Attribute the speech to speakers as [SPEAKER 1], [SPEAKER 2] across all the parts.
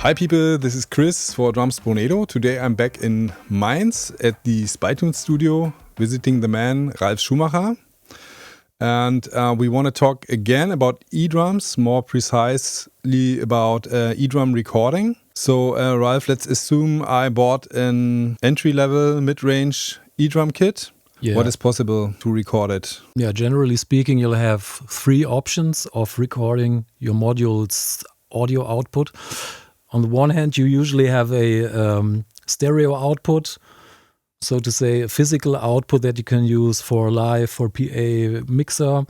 [SPEAKER 1] Hi people, this is Chris for Drums Bonedo. Today I'm back in Mainz at the Spytune studio visiting the man Ralf Schuhmacher. And we want to talk again about eDrums, more precisely about eDrum recording. So Ralf, let's assume I bought an entry-level, mid-range eDrum kit.
[SPEAKER 2] Yeah.
[SPEAKER 1] What is possible to record it?
[SPEAKER 2] Yeah, generally speaking, you'll have three options of recording your module's audio output. On the one hand, you usually have a stereo output, so to say, a physical output that you can use for live, for PA mixer.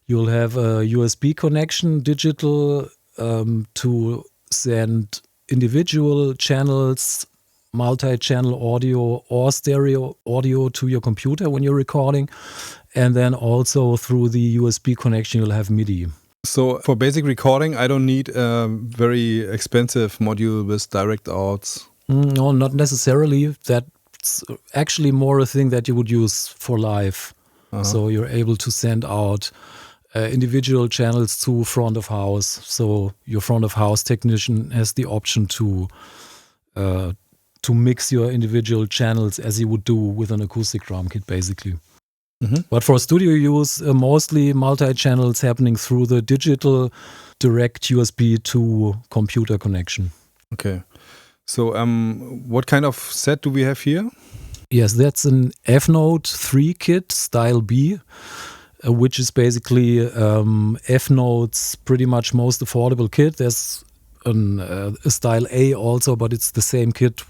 [SPEAKER 2] You'll have a USB connection, digital, to send individual channels, multi-channel audio or stereo audio to your computer when you're recording. And then also through the USB connection, you'll have MIDI.
[SPEAKER 1] So for basic recording, I don't need a very expensive module with direct outs.
[SPEAKER 2] No, not necessarily. That's actually more a thing that you would use for live. So you're able to send out individual channels to front of house. So your front of house technician has the option to mix your individual channels as you would do with an acoustic drum kit, basically. But for studio use, mostly multi-channels happening through the digital direct USB to computer connection.
[SPEAKER 1] Okay. So what kind of set do we have here?
[SPEAKER 2] Yes, that's an Efnote kit, style B, which is basically Efnote's pretty much most affordable kit. There's a style A also, but it's the same kit,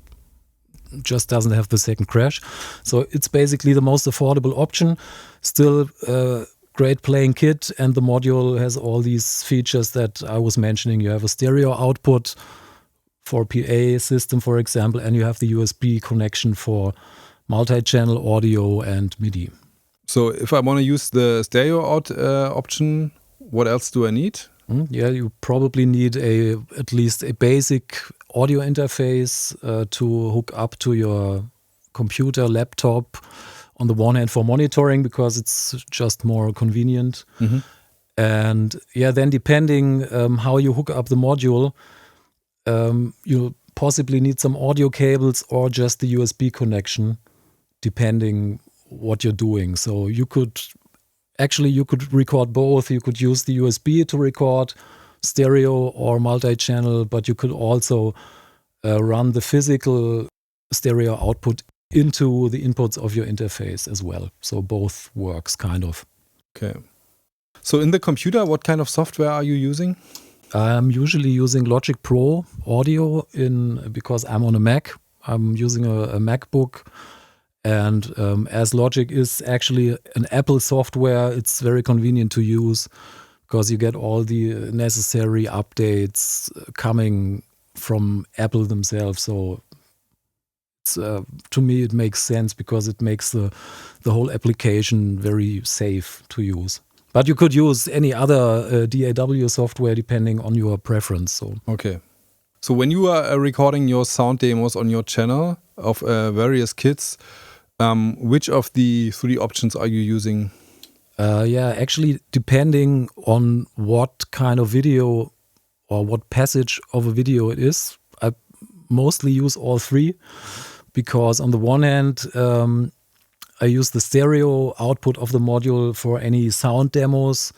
[SPEAKER 2] just doesn't have the second crash. So it's basically the most affordable option. Still a great playing kit, and the module has all these features that I was mentioning. You have a stereo output for PA system, for example, and you have the USB connection for multi-channel audio and MIDI.
[SPEAKER 1] So if I want to use the stereo out option, what else do I need?
[SPEAKER 2] Yeah, you probably need at least a basic audio interface to hook up to your computer, laptop, on the one hand for monitoring, because it's just more convenient. And yeah, then depending how you hook up the module, you possibly need some audio cables or just the USB connection, depending what you're doing. So you could record both. You could use the USB to record stereo or multi-channel, but you could also run the physical stereo output into the inputs of your interface as well. So both works, kind of.
[SPEAKER 1] Okay. So in the computer, what kind of software are you using?
[SPEAKER 2] I'm usually using Logic Pro Audio because I'm on a Mac. I'm using a MacBook. And as Logic is actually an Apple software, it's very convenient to use because you get all the necessary updates coming from Apple themselves. So it's, to me, it makes sense because it makes the whole application very safe to use. But you could use any other DAW software depending on your preference. So.
[SPEAKER 1] Okay. So when you are recording your sound demos on your channel of various kits, which of the three options are you using?
[SPEAKER 2] Yeah, actually, depending on what kind of video or what passage of a video it is, I mostly use all three because on the one hand, I use the stereo output of the module for any sound demos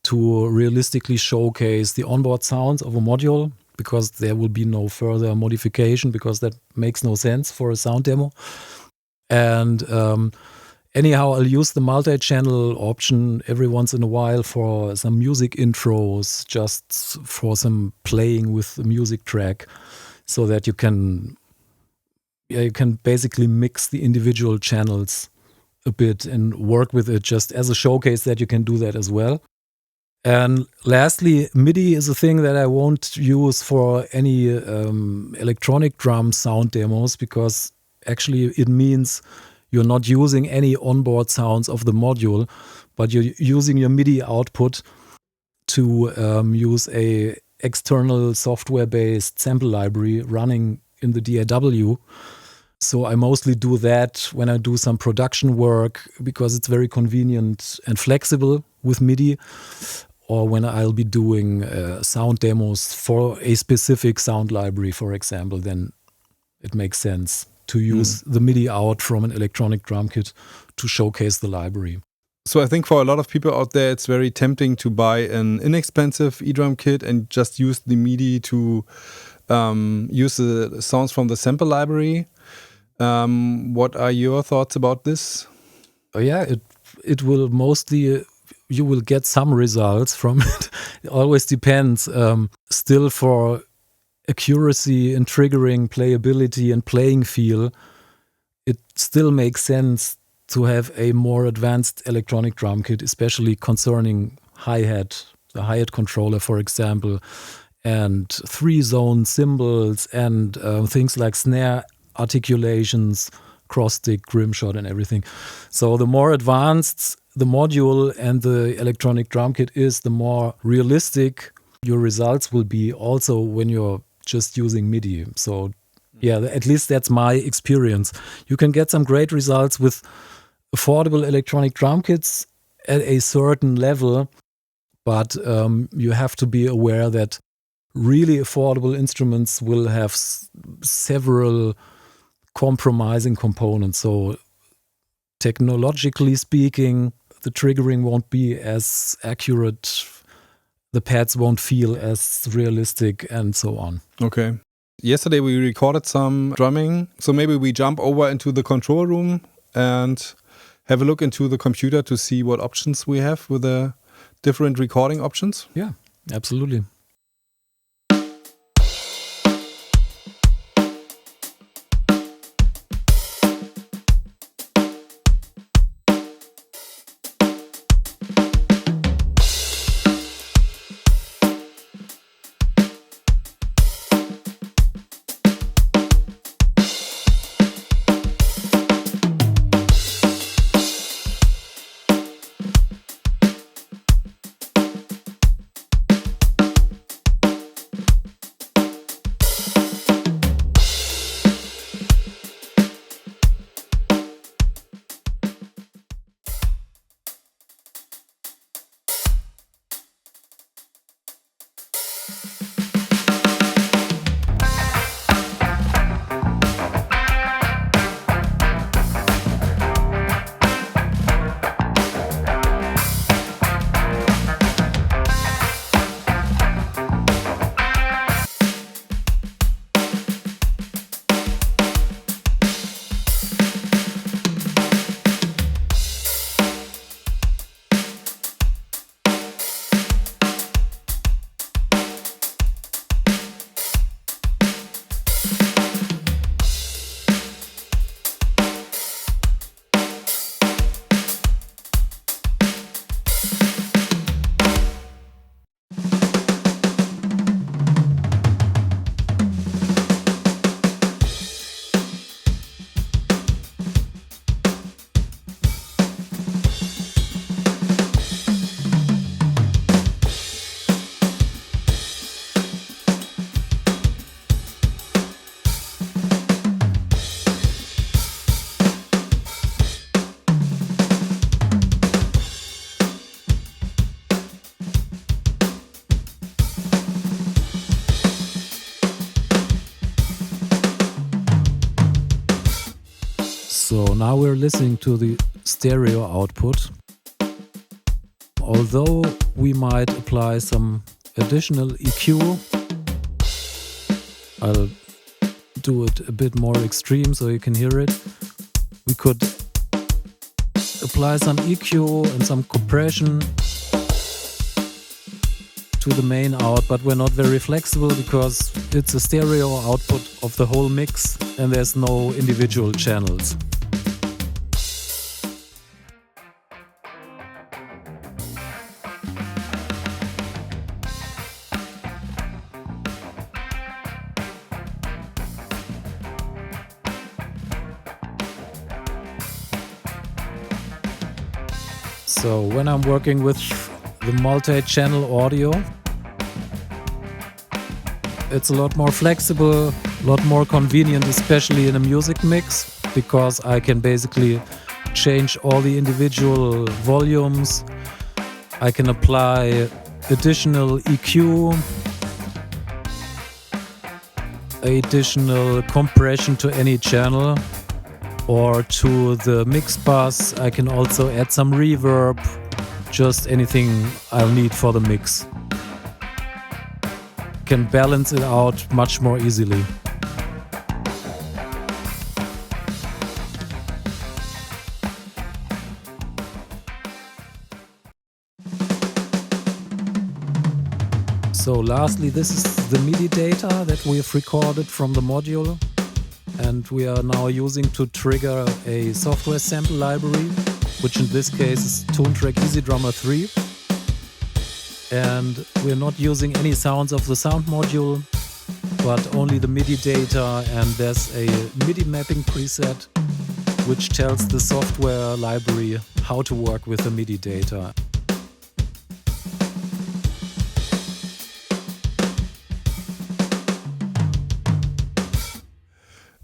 [SPEAKER 2] to realistically showcase the onboard sounds of a module, because there will be no further modification, because that makes no sense for a sound demo. And anyhow, I'll use the multi-channel option every once in a while for some music intros, just for some playing with the music track, so that you can basically mix the individual channels a bit and work with it just as a showcase that you can do that as well. And lastly, MIDI is a thing that I won't use for any electronic drum sound demos, because actually it means you're not using any onboard sounds of the module, but you're using your MIDI output to use a external software-based sample library running in the DAW. So I mostly do that when I do some production work, because it's very convenient and flexible with MIDI. or when I'll be doing sound demos for a specific sound library, for example, then it makes sense to use the MIDI out from an electronic drum kit to showcase the library.
[SPEAKER 1] So I think for a lot of people out there, it's very tempting to buy an inexpensive eDrum kit and just use the MIDI to use the sounds from the sample library. What are your thoughts about this?
[SPEAKER 2] Yeah, it will mostly, you will get some results from it. It always depends. Still, for accuracy and triggering, playability and playing feel, it still makes sense to have a more advanced electronic drum kit, especially concerning hi-hat, the hi-hat controller, for example, and 3-zone cymbals and things like snare articulations, cross-stick, rimshot and everything. So the more advanced the module and the electronic drum kit is, the more realistic your results will be also when you're just using MIDI. So yeah, at least that's my experience. You can get some great results with affordable electronic drum kits at a certain level, but you have to be aware that really affordable instruments will have several compromising components. So technologically speaking, the triggering won't be as accurate, the pads won't feel as realistic, and so on.
[SPEAKER 1] Okay. Yesterday we recorded some drumming, so maybe we jump over into the control room and have a look into the computer to see what options we have with the different recording options.
[SPEAKER 2] Yeah, absolutely. So now we're listening to the stereo output. Although we might apply some additional EQ, I'll do it a bit more extreme so you can hear it. We could apply some EQ and some compression to the main out, but we're not very flexible because it's a stereo output of the whole mix and there's no individual channels. So when I'm working with the multi-channel audio, it's a lot more flexible, a lot more convenient, especially in a music mix, because I can basically change all the individual volumes. I can apply additional EQ, additional compression to any channel, or to the mix bus I can also add some reverb, just anything I'll need for the mix. Can balance it out much more easily. So lastly, this is the MIDI data that we have recorded from the module, and we are now using to trigger a software sample library, which in this case is Toontrack EZdrummer 3. And we're not using any sounds of the sound module, but only the MIDI data, and there's a MIDI mapping preset which tells the software library how to work with the MIDI data.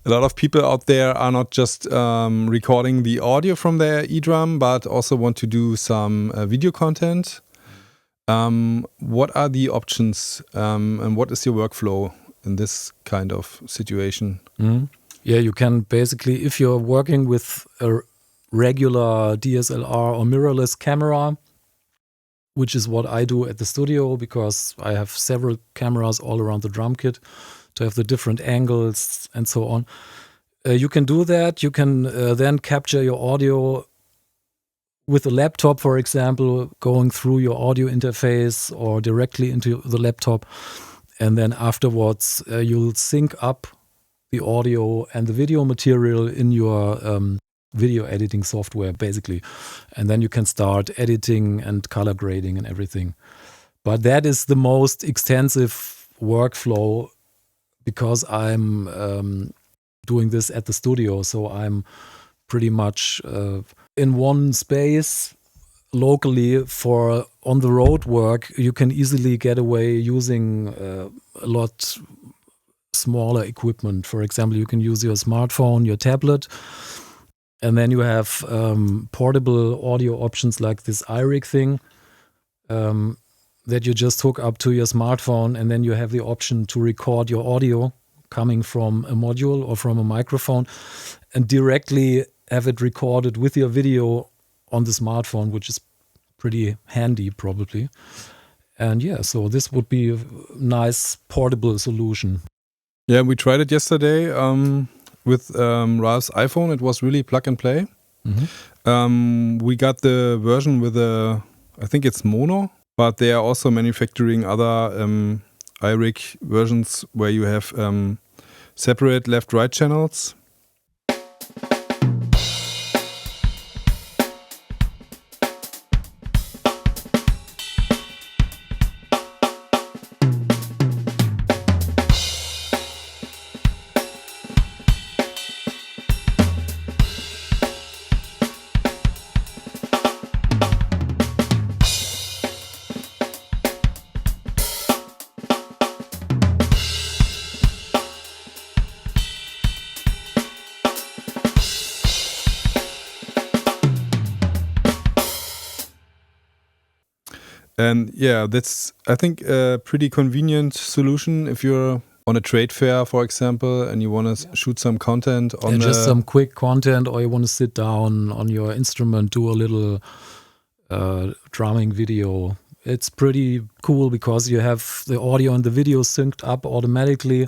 [SPEAKER 1] A lot of people out there are not just recording the audio from their eDrum, but also want to do some video content. What are the options and what is your workflow in this kind of situation?
[SPEAKER 2] Yeah, you can basically, if you're working with a regular DSLR or mirrorless camera, which is what I do at the studio because I have several cameras all around the drum kit to have the different angles and so on. You can do that. You can then capture your audio with a laptop, for example, going through your audio interface or directly into the laptop. And then afterwards, you'll sync up the audio and the video material in your video editing software, basically. And then you can start editing and color grading and everything. But that is the most extensive workflow because I'm doing this at the studio. So I'm pretty much in one space locally. For on the road work, you can easily get away using a lot smaller equipment. For example, you can use your smartphone, your tablet, and then you have portable audio options like this iRig thing that you just hook up to your smartphone, and then you have the option to record your audio coming from a module or from a microphone and directly have it recorded with your video on the smartphone, which is pretty handy probably. And yeah, so this would be a nice portable solution.
[SPEAKER 1] Yeah, we tried it yesterday with Ralf's iPhone. It was really plug and play. We got the version with I think it's mono, but they are also manufacturing other iRig versions where you have separate left-right channels. And yeah, that's, I think, a pretty convenient solution if you're on a trade fair, for example, and you want to shoot some content on
[SPEAKER 2] just some quick content, or you want to sit down on your instrument, do a little drumming video. It's pretty cool because you have the audio and the video synced up automatically.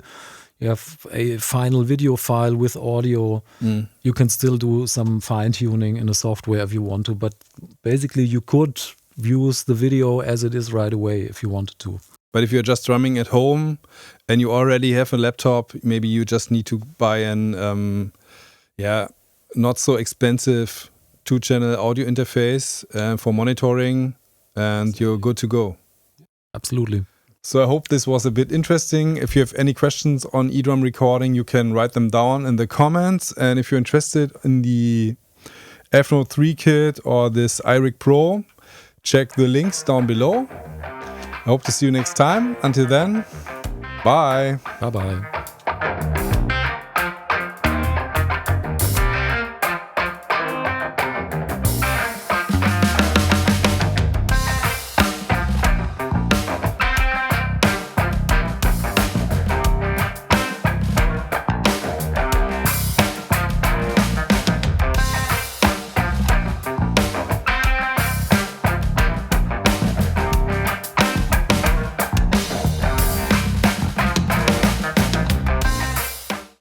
[SPEAKER 2] You have a final video file with audio. You can still do some fine-tuning in the software if you want to, but basically you could use the video as it is right away if you wanted to.
[SPEAKER 1] But if you're just drumming at home and you already have a laptop, maybe you just need to buy an not so expensive 2-channel audio interface for monitoring, and you're good to go.
[SPEAKER 2] Absolutely.
[SPEAKER 1] So I hope this was a bit interesting. If you have any questions on eDrum recording, you can write them down in the comments. And if you're interested in the Efnote 3 kit or this iRig Pro, check the links down below. I hope to see you next time. Until then, bye.
[SPEAKER 2] Bye-bye.